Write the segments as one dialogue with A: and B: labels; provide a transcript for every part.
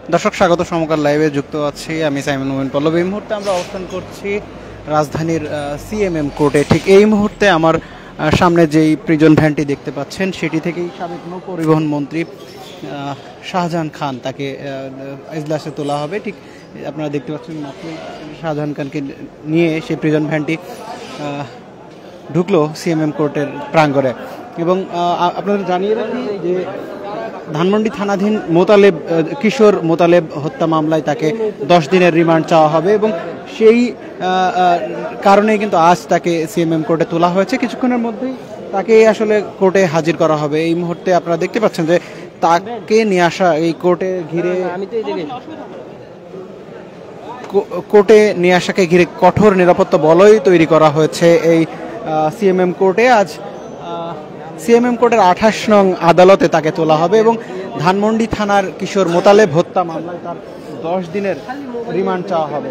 A: দর্শক স্বাগত সমকাল লাইভে যুক্ত আছি আমি সাইমন মোমিন পল্লব। এই মুহূর্তে আমরা অবস্থান করছি রাজধানীর সিএমএম কোর্টে। ঠিক এই মুহূর্তে আমার সামনে যেই প্রিজন ভ্যানটি দেখতে পাচ্ছেন সেটি থেকেই সাবেক নৌ পরিবহন মন্ত্রী শাহজাহান খান তাকে এজলাসে তোলা হবে। ঠিক আপনারা দেখতে পাচ্ছেন মাত্রই শাহজাহান খানকে নিয়ে সেই প্রিজন ভ্যানটি ঢুকলো সিএমএম কোর্টের প্রাঙ্গণে। এবং আপনাদের জানিয়ে রাখি যে ধানমন্ডি থানাধীন কিশোর মোতালেব হত্যা মামলায় তাকে 10 দিনের রিমান্ড চাওয়া হবে এবং সেই কারণেই কিন্তু আজ তাকে সিএমএম কোর্টে তোলা হয়েছে। কিছুক্ষণের মধ্যেই তাকে আসলে কোর্টে হাজির করা হবে। এই মুহূর্তে আপনারা দেখতে পাচ্ছেন যে তাকে নিয়ে আসা এই কোর্টে নিয়ে আসাকে ঘিরে কঠোর নিরাপত্তা বলয় তৈরি করা হয়েছে এই সিএমএম কোর্টে। আজ সিএমএম কোর্টের 28 নং আদালতে তাকে তোলা হবে এবং ধানমন্ডি থানার কিশোর মোতালেব হত্যা মামলায় তার 10 দিনের রিমান্ড চাওয়া হবে।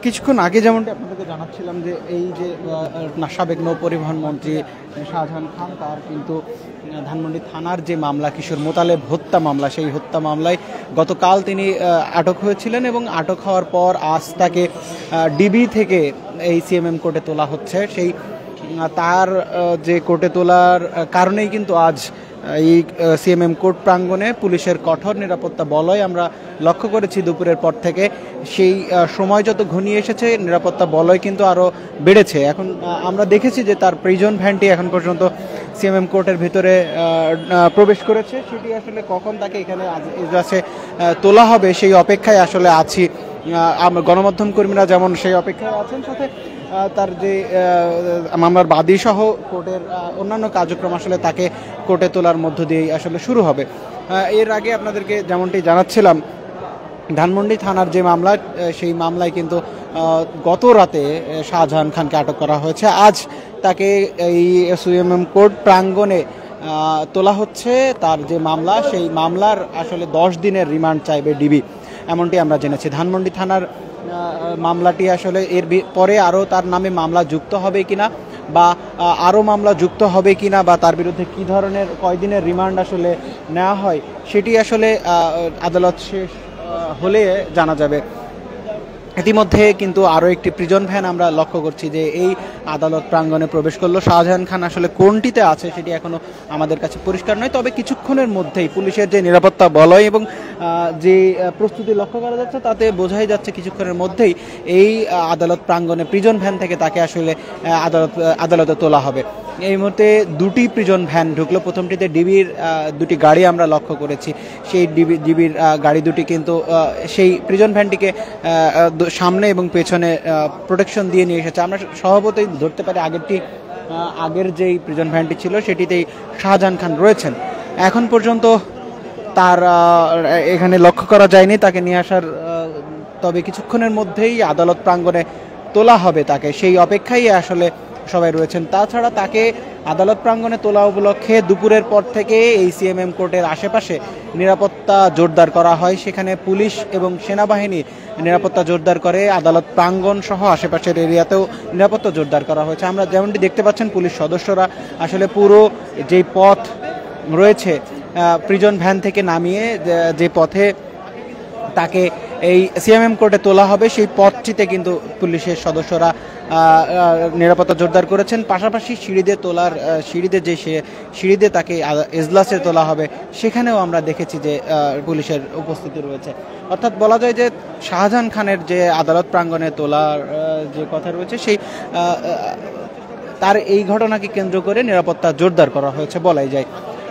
A: কিছুক্ষণ আগে যেমনটি আপনাদেরকে জানাচ্ছিলাম যে এই যে সাবেক নৌ পরিবহন মন্ত্রী শাহজাহান খান তার কিন্তু ধানমন্ডি থানার যে মামলা কিশোর মোতালেব হত্যা মামলা, সেই হত্যা মামলায় গতকাল তিনি আটক হয়েছিলেন এবং আটক হওয়ার পর আজ তাকে ডিবি থেকে এই সিএমএম কোর্টে তোলা হচ্ছে। সেই তার যে কোর্টে তোলার কারণেই কিন্তু আজ এই সিএমএম কোর্ট প্রাঙ্গণে পুলিশের কঠোর নিরাপত্তা বলয় আমরা লক্ষ্য করেছি দুপুরের পর থেকে। সেই সময় যত ঘনিয়ে এসেছে নিরাপত্তা বলয় কিন্তু আরও বেড়েছে। এখন আমরা দেখেছি যে তার প্রিজন ভ্যানটি এখন পর্যন্ত সিএমএম কোর্টের ভিতরে প্রবেশ করেছে। সেটি আসলে কখন তাকে এখানে এজলাসে তোলা হবে সেই অপেক্ষায় আসলে আছি। গণমাধ্যম কর্মীরা যেমন সেই অপেক্ষায় আছেন, সাথে তার যে মামলার বাদী সহ কোর্টের অন্যান্য কার্যক্রম আসলে তাকে কোর্টে তোলার মধ্য দিয়েই আসলে শুরু হবে। এর আগে আপনাদেরকে যেমনটি জানাচ্ছিলাম ধানমন্ডি থানার যে মামলা, সেই মামলায় কিন্তু গত রাতে শাহজাহান খানকে আটক করা হয়েছে। আজ তাকে এই সিএমএম কোর্ট প্রাঙ্গণে তোলা হচ্ছে। তার যে মামলা, সেই মামলার আসলে 10 দিনের রিমান্ড চাইবে ডিবি, এমনটি আমরা জেনেছি। ধানমন্ডি থানার মামলাটি আসলে এর পরে আরও তার নামে মামলা যুক্ত হবে কিনা বা আরও মামলা যুক্ত হবে কিনা বা তার বিরুদ্ধে কী ধরনের কয়দিনের রিমান্ড আসলে নেওয়া হয় সেটি আসলে আদালত শেষ হলে জানা যাবে। ইতিমধ্যে কিন্তু আরও একটি প্রিজন ভ্যান আমরা লক্ষ্য করছি যে এই আদালত প্রাঙ্গণে প্রবেশ করলো। শাহজাহান খান আসলে কোনটিতে আছে সেটি এখনও আমাদের কাছে পরিষ্কার নয়, তবে কিছুক্ষণের মধ্যেই পুলিশের যে নিরাপত্তা বলয় এবং যে প্রস্তুতি লক্ষ্য করা যাচ্ছে তাতে বোঝাই যাচ্ছে কিছুক্ষণের মধ্যেই এই আদালত প্রাঙ্গণে প্রিজন ভ্যান থেকে তাকে আসলে আদালতে তোলা হবে। এই মুহূর্তে দুটি প্রিজন ভ্যান ঢুকলো। প্রথমটিতে ডিবির দুটি গাড়ি আমরা লক্ষ্য করেছি। সেই ডিবির গাড়ি দুটি কিন্তু সেই প্রিজন ভ্যানটিকে সামনে এবং পেছনে প্রোটেকশন দিয়ে নিয়ে এসেছে। আমরা স্বভাবতই ধরতে পারি আগের যেই প্রিজন ভ্যানটি ছিল সেটিতেই শাহজাহান খান রয়েছেন। এখন পর্যন্ত তার এখানে লক্ষ্য করা যায়নি তাকে নিয়ে আসার, তবে কিছুক্ষণের মধ্যেই আদালত প্রাঙ্গণে তোলা হবে তাকে, সেই অপেক্ষায় আসলে সবাই রয়েছেন। তাছাড়া তাকে আদালত প্রাঙ্গণে তোলা উপলক্ষে দুপুরের পর থেকে এই সিএমএম কোর্টের আশেপাশে নিরাপত্তা জোরদার করা হয়। সেখানে পুলিশ এবং সেনাবাহিনী নিরাপত্তা জোরদার করে, আদালত প্রাঙ্গণ সহ আশেপাশের এরিয়াতেও নিরাপত্তা জোরদার করা হয়েছে। আমরা যেমনটি দেখতে পাচ্ছেন পুলিশ সদস্যরা আসলে পুরো যেই পথ রয়েছে প্রিজন ভ্যান থেকে নামিয়ে যে পথে তাকে এই সিএমএম কোর্টে তোলা হবে সেই পথটিতে কিন্তু পুলিশের সদস্যরা নিরাপত্তা জোরদার করেছেন। পাশাপাশি সিঁড়িতে তাকে এজলাসে তোলা হবে সেখানেও আমরা দেখেছি যে পুলিশের উপস্থিতি রয়েছে। অর্থাৎ বলা যায় যে শাহজাহান খানের যে আদালত প্রাঙ্গণে তোলার যে কথা রয়েছে সেই তার এই ঘটনাকে কেন্দ্র করে নিরাপত্তা জোরদার করা হয়েছে বলাই যায়।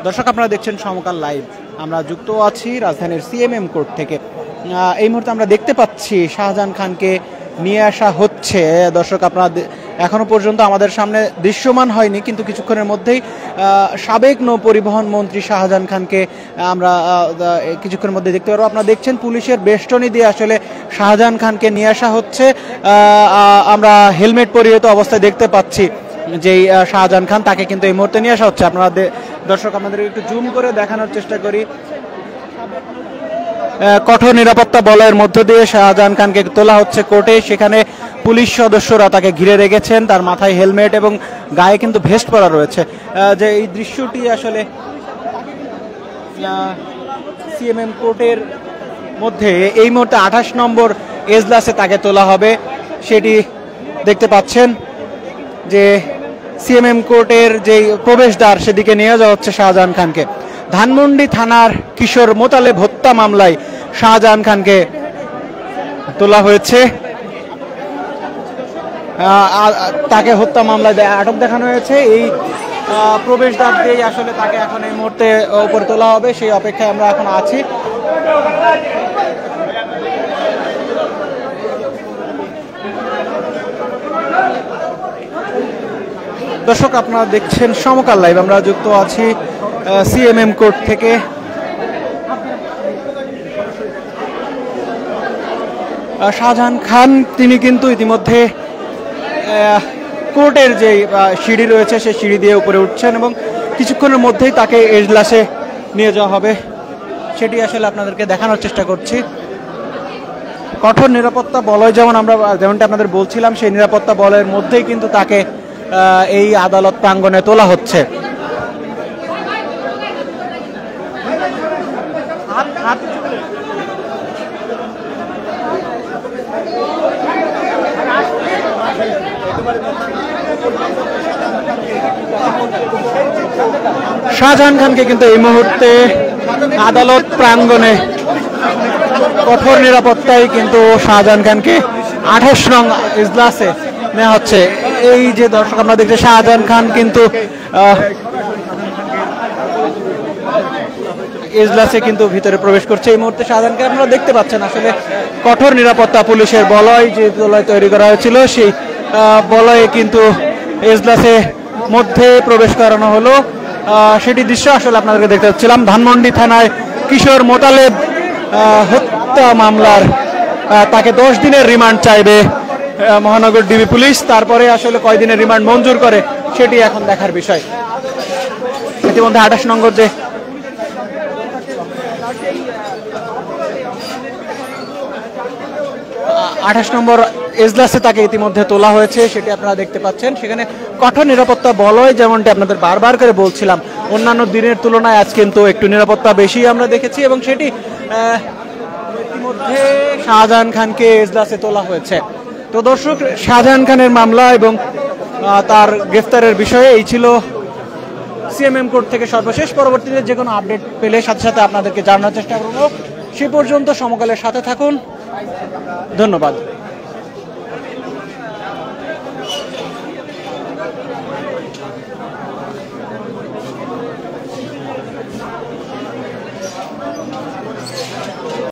A: দর্শক আপনারা দেখছেন সমকাল লাইভ, আমরা যুক্ত আছি রাজধানীর সিএমএম কোর্ট থেকে। এই মুহূর্তে আমরা দেখতে পাচ্ছি শাহজাহান খানকে নিয়ে আসা হচ্ছে। দর্শক আপনারা এখনো পর্যন্ত আমাদের সামনে দৃশ্যমান হয়নি, কিন্তু কিছুক্ষণের মধ্যেই সাবেক নৌ পরিবহন মন্ত্রী শাহজাহান খানকে আমরা কিছুক্ষণের মধ্যে দেখতে পারবো। আপনারা দেখছেন পুলিশের বেষ্টনী দিয়ে আসলে শাহজাহান খানকে নিয়ে আসা হচ্ছে। আমরা হেলমেট পরিহিত অবস্থায় দেখতে পাচ্ছি যেই শাহজাহান খান, তাকে কিন্তু এই মুহূর্তে নিয়ে আসা হচ্ছে। আপনারা দর্শক আমাদের একটু জুম করে দেখানোর চেষ্টা করি। কঠোর নিরাপত্তা বলয়ের মধ্য দিয়ে শাহজাহান খানকে তোলা হচ্ছে কোর্টে। সেখানে পুলিশ সদস্যরা তাকে ঘিরে রেখেছেন, তার মাথায় হেলমেট এবং গায়ে কিন্তু ভেস্ট পরা রয়েছে। যে এই দৃশ্যটি আসলে সিএমএম কোর্টের মধ্যে এই মুহূর্তে 28 নম্বর এজলাসে তাকে তোলা হবে, সেটি দেখতে পাচ্ছেন যে সিএমএম কোর্টের যে প্রবেশদ্বার সেদিকে নিয়ে যাওয়া হচ্ছে শাহজাহান খানকে। ধানমন্ডি থানার কিশোর মোতালেব হত্যা মামলায় শাহজাহান খানকে তোলা হয়েছে। তাকে হত্যা মামলায় আটক দেখানো হয়েছে। এই প্রবেশদ্বার দিয়েই আসলে তাকে এখন এই মুহূর্তে উপরে তোলা হবে, সেই অপেক্ষায় আমরা এখন আছি। দর্শক, আপনারা দেখছেন সমকাল লাইভ, আমরা যুক্ত আছি সিএমএম কোর্ট থেকে। শাহজাহান খান তিনি কিন্তু ইতিমধ্যে কোর্টের যে সিঁড়ি রয়েছে সেই সিঁড়ি দিয়ে উপরে উঠছেন এবং কিছুক্ষণের মধ্যেই তাকে এজলাসে নিয়ে যাওয়া হবে, সেটি আসলে আপনাদেরকে দেখানোর চেষ্টা করছি। কঠোর নিরাপত্তা বলয় যেমনটা আপনাদের বলছিলাম, সেই নিরাপত্তা বলয়ের মধ্যেই কিন্তু তাকে এই আদালত প্রাঙ্গণে তোলা হচ্ছে। শাহজাহান খানকে কিন্তু এই মুহূর্তে আদালত প্রাঙ্গণে কঠোর নিরাপত্তায় কিন্তু শাহজাহান খানকে 28 নং ইজলাসে নেওয়া হচ্ছে। এই যে দর্শক আমরা দেখছি, শাহজাহান খান কিন্তু ইজলাসে কিন্তু ভিতরে প্রবেশ করছে এই মুহূর্তে। শাহজাহানকে আপনারা দেখতে পাচ্ছেন আসলে কঠোর নিরাপত্তা পুলিশের বলয়, যে বলয় তৈরি করা হয়েছিল সেই বলয়ে কিন্তু এজলাসে মধ্যে প্রবেশ করানো হলো, সেটি দৃশ্য আসলে আপনাদেরকে দেখতে পাচ্ছিলাম। ধানমন্ডি থানায় কিশোর মোতালেব হত্যা মামলার তাকে 10 দিনের রিমান্ড চাইবে মহানগর ডিবি পুলিশ। তারপরে আসলে কয়দিনের রিমান্ড মঞ্জুর করে সেটি এখন দেখার বিষয়। ইতিমধ্যে 28 নম্বর যে 28 নম্বর এজলাসে তাকে ইতিমধ্যে তোলা হয়েছে, সেটি আপনারা দেখতে পাচ্ছেন। সেখানে কঠোর নিরাপত্তা বলয়, যেমনটি আপনাদের বারবার করে বলছিলাম, অন্যান্য দিনের তুলনায় আজ কিন্তু একটু নিরাপত্তা বেশি আমরা দেখেছি এবং সেটি ইতিমধ্যে শাহজাহান খানকে এজলাসে তোলা হয়েছে। তো দর্শক, শাহজাহান খানের মামলা এবং তার গ্রেফতারের বিষয়ে এই ছিল সিএমএম কোর্ট থেকে সর্বশেষ। পরবর্তীতে যে কোনো আপডেট পেলে সাথে সাথে আপনাদেরকে জানানোর চেষ্টা করব। সে পর্যন্ত সমকালের সাথে থাকুন, ধন্যবাদ।